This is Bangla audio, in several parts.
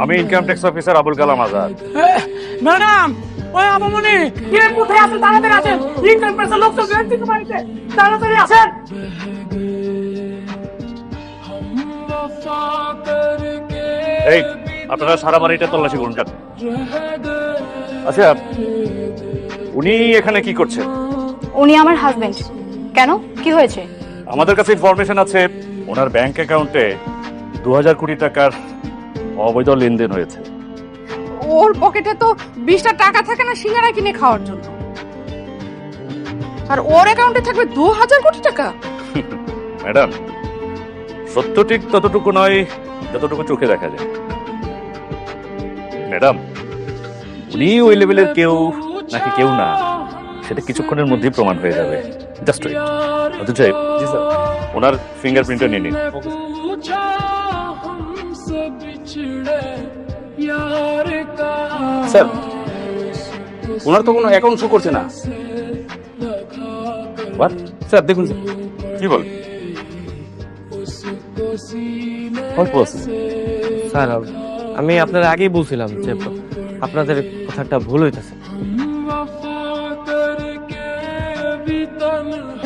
আমি income tax officer Abul Kalam Azad. Madam, ওই আপামনি কে কোথায় আছেন? তাড়াতাড়ি আসেন, ইনকাম ট্যাক্সের লোক তো বের থেকে বাড়িতে, তাড়াতাড়ি আসেন। এই আপনারা সারা বাড়িটা তল্লাশি করুন। আচ্ছা, উনি এখানে কি করছেন? উনি আমার হাজবেন্ড। কেন, কি হয়েছে? আমাদের কাছে ইনফরমেশন আছে ওনার ব্যাংক অ্যাকাউন্টে 2000 কোটি টাকার অবৈধ লেনদেন হয়েছে। ওর পকেটে তো 20টা টাকা থাকে না সিঙ্গারা কিনে খাওয়ার জন্য, আর ওর অ্যাকাউন্টে থাকবে 2000 কোটি টাকা। ম্যাডাম, সত্য ঠিক ততটুকু নয় যতটুকু চোখে দেখা যায়। ম্যাডাম, উনি ওই লেভেলের কেউ নাকি কেউ না সেটা কিছুক্ষণের মধ্যেই প্রমাণ হয়ে যাবে। Just wait. অথচ জি স্যার, ওনার ফিঙ্গারপ্রিন্টটা নিয়ে নিন। স্যার, ওনার তো কোনো অ্যাকাউন্ট শো করছে না। What? স্যার দেখুন স্যার। কি বল? স্যার, আমি আপনার আগেই বলছিলাম যে আপনাদের কথাটা ভুল হইতেছে।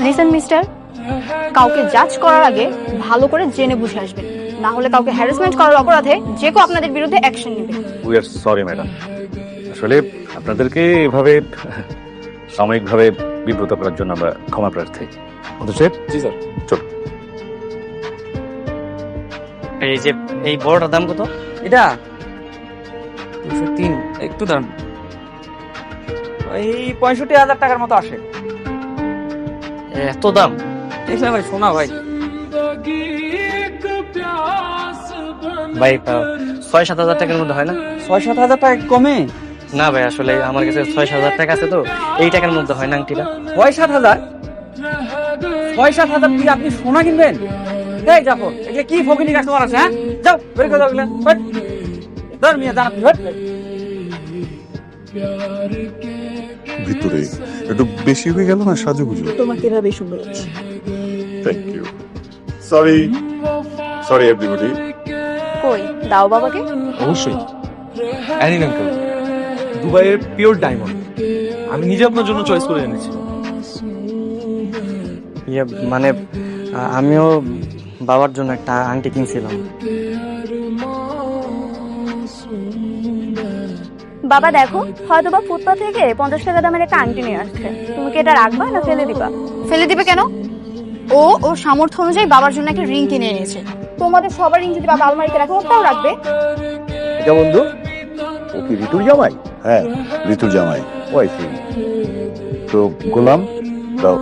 লিসেন মিস্টার, কাউকে জাজ করার আগে ভালো করে জেনে বুঝে আসবেন, না হলে কাউকে হ্যারাসমেন্ট করার অপরাধে যে কেউ আপনাদের বিরুদ্ধে অ্যাকশন নেবে। উই আর সরি ম্যাডাম, আসলে আপনাদেরকে এভাবে সাময়িকভাবে বিব্রত করার জন্য আমরা ক্ষমা প্রার্থী। অথচ জি স্যার। চল। এই যে এই বড়টার দাম কত? এটা 203। একটু দাম, এই 65,000 টাকার মতো আসে। এত দাম? দেখলে ভাই, শোনা ভাই। ভাই 6-7 হাজার টাকার মধ্যে হয় না? 6-7 হাজার টাকা কমে? না ভাই, আসলে আমার কাছে 6-7 হাজার টাকা আছে তো, এই টাকার মধ্যে হয় না আংটিটা। 6-7 হাজার? 6-7 হাজার দিয়ে আপনি সোনা কিনবেন? এই জাফর, এগুলো কি ফকিনি কাস্টমার আছে? হ্যাঁ, যাও বের করে দাও এগুলো। ধর মিয়া, জানা ভিতরে একটু বেশি হয়ে গেল না সাজুগুজু? তোমাকে এভাবেই সুন্দর লাগছে। Thank you. Sorry sorry everybody. কই দাও বাবাকে। অবশ্যই অ্যানিন আঙ্কেল, দুবাইয়ের পিওর ডায়মন্ড আমি নিজে আপনার জন্য চয়েস করে এনেছি। ইয়ে মানে আমিও বাবার জন্য একটা আংটি কিনছিলাম। বাবা দেখো, হয়তো বা ফুটপাথ থেকে 50 টাকা দামের একটা আংটি নিয়ে আসছে। তুমি কি এটা রাখবা না ফেলে দিবা? ফেলে দিবে কেন? ও ওর সামর্থ্য অনুযায়ী বাবার জন্য একটা রিং কিনে এনেছে। তোমাদের সবার রিং যদি বাবা আলমারিতে রাখে, ওটাও রাখবে। এটা বন্ধু, ও কি ঋতুর জামাই? হ্যাঁ, ঋতুর জামাই। ওই তো গোলাম দাও।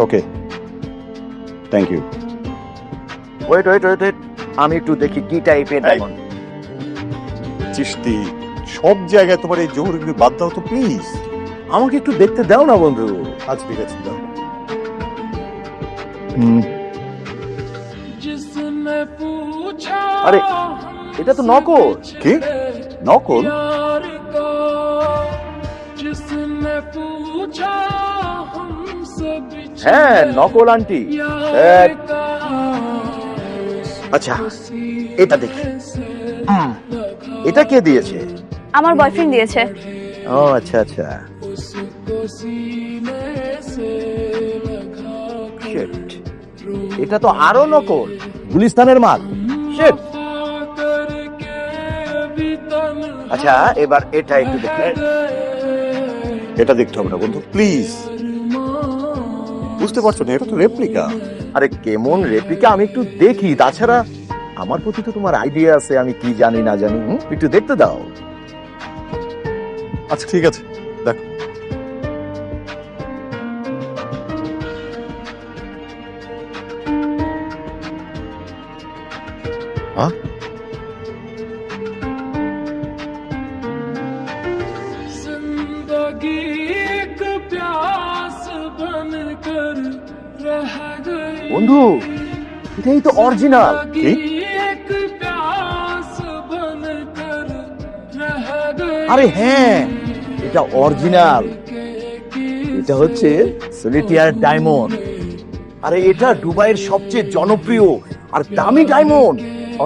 Okay, thank you. Wait wait wait wait, আমি একটু দেখি কি টাইপের ডায়মন্ড। চিশতি, সব জায়গায় তোমার এই জোহরগুলো বাদ দাও তো প্লিজ। আমাকে একটু দেখতে দাও না বন্ধু। আচ্ছা ঠিক আছে, দাও। আরে এটা তো নকল। কি নকল? হ্যাঁ, নকল আন্টি। আচ্ছা, এটা দেখি। এটা কে দিয়েছে? আমার বয়ফ্রেন্ড দিয়েছে। ও আচ্ছা আচ্ছা। Shit, এটা তো আরো নকল, গুলিস্তানের মাল। Shit. আচ্ছা, এবার এটা একটু দেখি। এটা দেখতে হবে না বন্ধু, প্লিজ। বুঝতে পারছো না, এটা তো রেপ্লিকা। আরে কেমন রেপ্লিকা আমি একটু দেখি। তাছাড়া আমার প্রতি তো তোমার আইডিয়া আছে, আমি কি জানি না জানি। একটু দেখতে দাও। আচ্ছা ঠিক আছে, দেখো। হ্যাঁ, বন্ধু, এটাই তো অরিজিনাল। কি? আরে হ্যাঁ, এটা অরিজিনাল, এটা হচ্ছে সলিটিয়ার ডায়মন্ড। আরে এটা দুবাইয়ের সবচেয়ে জনপ্রিয় আর দামি ডায়মন্ড।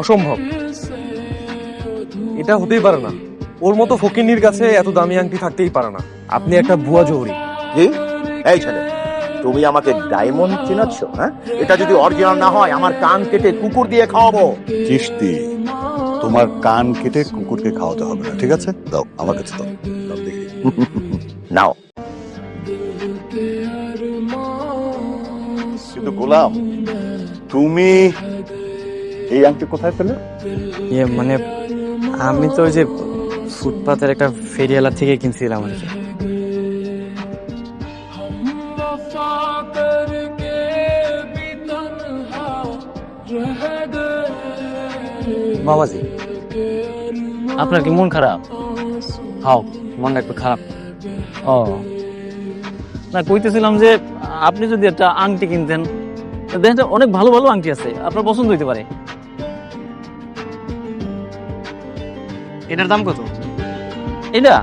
অসম্ভব, এটা হতেই পারে না। ওর মতো ফকিন্নির কাছে এত দামি আংটি থাকতেই পারে না। আপনি একটা ভুয়া জহুরি। কি? এই ছেলে, তুমি আমাকে ডায়মন্ড চেনাচ্ছ? হ্যাঁ, এটা যদি অরিজিনাল না হয় আমার কান কেটে কুকুর দিয়ে খাওয়াবো। চিশতি, তোমার কান কেটে কুকুরকে খাওয়াতে হবে না, ঠিক আছে? দাও আমার কাছে, দাও দাও দেখি। নাও। কিন্তু গোলাম, তুমি এই আংটি কোথায় পেলে? ইয়ে মানে আমি তো ওই যে ফুটপাতের একটা ফেরিওয়ালা থেকে কিনছিলাম আর কি। বাবাজি, আপনার কি মন খারাপ? হাও, মনটা একটু খারাপ। ও না, কইতেছিলাম যে আপনি যদি একটা আংটি কিনতেন, দেখেন যে অনেক ভালো ভালো আংটি আছে, আপনার পছন্দ হইতে পারে। এটার দাম কত? এটা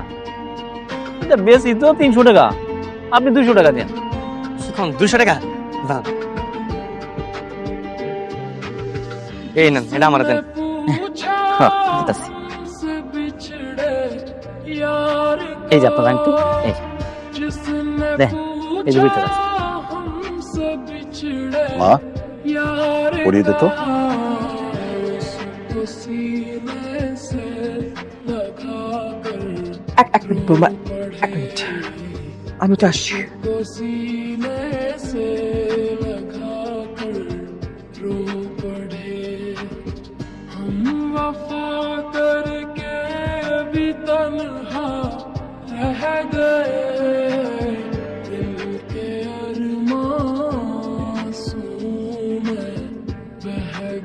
এটা বেশি তো 300 টাকা, আপনি 200 টাকা দেন। এখন 200 টাকা দাম। এই নেন, এটা আমার দেন। দিতাছি। এই যে আপনার আংটি, এই দেখেন, এই যে ভিতরে আছে। মা, পরিয়ে দে তো। এক মিনিট বৌমা, এক মিনিট, আমি তো আসছি।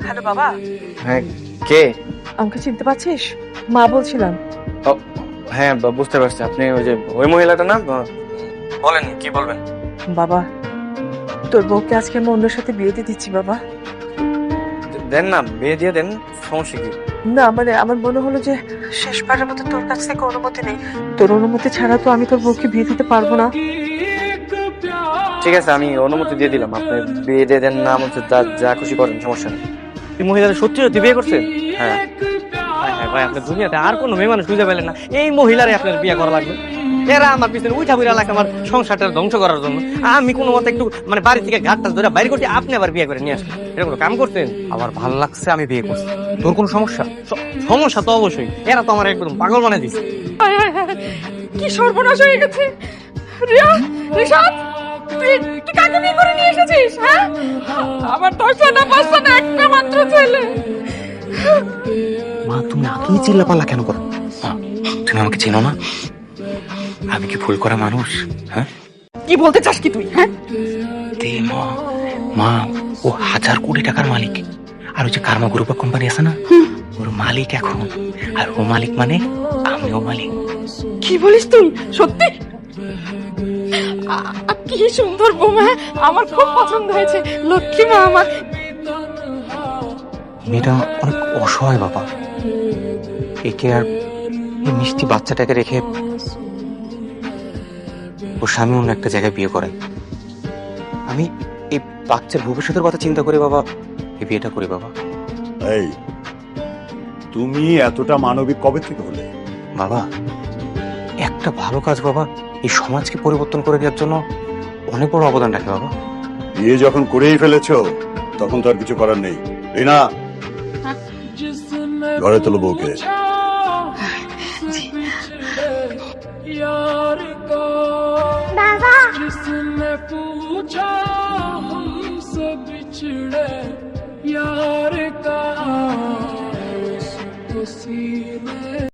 হ্যালো বাবা। হ্যাঁ, কে? আমাকে চিনতে পারছিস? মা বলছিলাম। হ্যাঁ, বুঝতে পারছি, আপনি ওই যে ওই মহিলাটা না? বলেন, কি বলবেন? বাবা, তোর বউকে আজকে আমি অন্যের সাথে বিয়ে দিয়ে দিচ্ছি বাবা। দেন না, বিয়ে দিয়ে দেন, সমস্যা কি? না মানে আমার মনে হলো যে শেষবারের মতো তোর কাছ থেকে অনুমতি নেই। তোর অনুমতি ছাড়া তো আমি তোর বউকে বিয়ে দিতে পারবো না। ঠিক আছে, আমি অনুমতি দিয়ে দিলাম, আপনি বিয়ে দিয়ে দেন না, আমাকে যা খুশি করেন, সমস্যা নেই। এই মহিলাটা সত্যি সত্যি বিয়ে করছেন? হ্যাঁ। হ্যাঁ ভাই, আপনার দুনিয়াতে আর কোনো মেয়ে মানুষ খুঁজে পেলেন না, এই মহিলারে আপনার বিয়ে করা লাগবে। এরা আমার পিছনে উঠা বুড়া লাগে আমার সংসারটা ধ্বংস করার জন্য। আমি কোনো মতে একটু মানে বাড়ি থেকে ঘাটটা ধরে বাইরে করছি, আপনি আবার বিয়ে করে নিয়ে আসলেন। এরকম কাম করতেন? আমার ভালো লাগছে, আমি বিয়ে করছি। তোর কোনো সমস্যা? সমস্যা তো অবশ্যই, এরা তো আমার একদম পাগল বানিয়ে দিচ্ছে। কি সর্বনাশ হয়ে গেছে! রিয়া, রিশাদ, তুই কাকে বিয়ে করে নিয়ে এসেছিস? হ্যাঁ, আমার 10 না 5 না একটা মাত্র ছেলে। মা, তুমি আগেই চিল্লাপাল্লা কেন করো? তুমি আমাকে চেনো না? আমি কি ভুল করা মানুষ? হ্যাঁ, কি বলতে চাস কি তুই? হ্যাঁ, দে মা, মা ও 1000 কোটি টাকার মালিক। আর ওই যে কার্মা গ্রুপ কোম্পানি আছে না, ওর মালিক এখন। আর ও মালিক মানে আমিও মালিক। কি বলিস তুই? সত্যি? কি সুন্দর বৌমা, আমার খুব পছন্দ হয়েছে। লক্ষ্মী মা আমার। মেয়েটা অনেক অসহায় বাবা, একে আর এই মিষ্টি বাচ্চাটাকে রেখে ওর স্বামী অন্য একটা জায়গায় বিয়ে করে। আমি এই বাচ্চার ভবিষ্যতের কথা চিন্তা করে বাবা এই বিয়েটা করি বাবা। এই, তুমি এতটা মানবিক কবে থেকে হলে? বাবা, একটা ভালো কাজ বাবা এই সমাজকে পরিবর্তন করে দেওয়ার জন্য অনেক বড় অবদান রাখে বাবা। বিয়ে যখন করেই ফেলেছো তখন তো আর কিছু করার নেই। রিনা, ঘরে তোলো বউকে। বাবা।